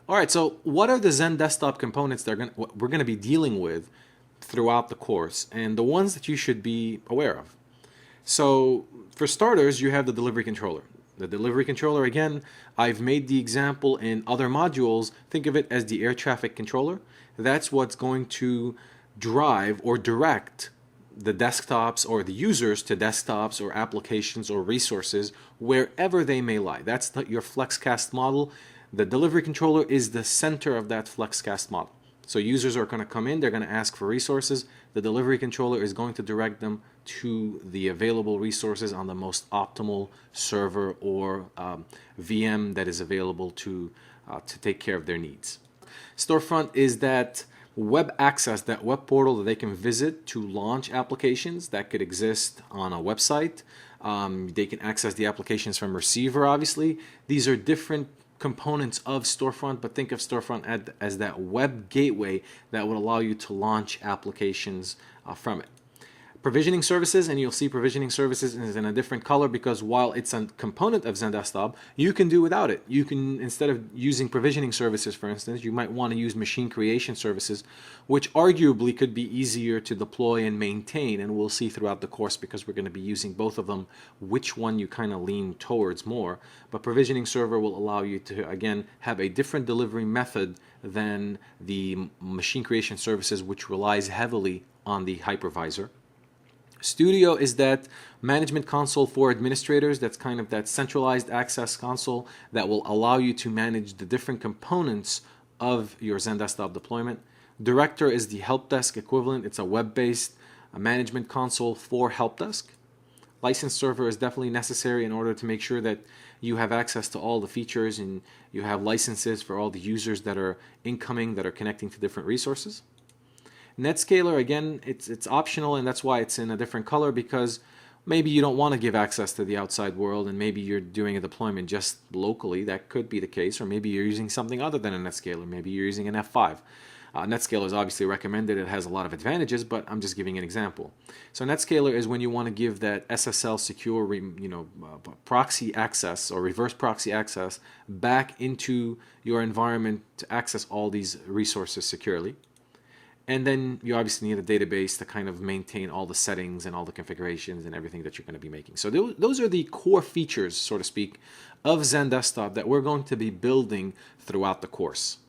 All right, so what are the XenDesktop components that we're going to be dealing with throughout the course, and the ones that you should be aware of? So for starters, you have the delivery controller. The delivery controller, again, I've made the example in other modules. Think of it as the air traffic controller. That's what's going to drive or direct the desktops or the users to desktops or applications or resources wherever they may lie. That's your FlexCast model. The delivery controller is the center of that FlexCast model. So users are going to come in, they're going to ask for resources. The delivery controller is going to direct them to the available resources on the most optimal server or VM that is available to take care of their needs. Storefront is that web access, that web portal that they can visit to launch applications that could exist on a website. They can access the applications from receiver, obviously. These are different components of Storefront, but think of Storefront as that web gateway that would allow you to launch applications from it. Provisioning services, and you'll see provisioning services is in a different color because while it's a component of XenDesktop, you can do without it. You can, instead of using provisioning services, for instance, you might want to use machine creation services, which arguably could be easier to deploy and maintain, and we'll see throughout the course because we're going to be using both of them, which one you kind of lean towards more. But provisioning server will allow you to, again, have a different delivery method than the machine creation services, which relies heavily on the hypervisor. Studio is that management console for administrators. That's kind of that centralized access console that will allow you to manage the different components of your XenDesktop deployment. Director is the help desk equivalent. It's a web-based management console for help desk. License server is definitely necessary in order to make sure that you have access to all the features and you have licenses for all the users that are incoming, that are connecting to different resources. Netscaler, again, it's optional, and that's why it's in a different color, because maybe you don't want to give access to the outside world and maybe you're doing a deployment just locally. That could be the case. Or maybe you're using something other than a Netscaler. Maybe you're using an F5. Netscaler is obviously recommended. It has a lot of advantages, but I'm just giving an example. So Netscaler is when you want to give that SSL secure, proxy access or reverse proxy access back into your environment to access all these resources securely. And then you obviously need a database to kind of maintain all the settings and all the configurations and everything that you're going to be making. So those are the core features, so to speak, of XenDesktop that we're going to be building throughout the course.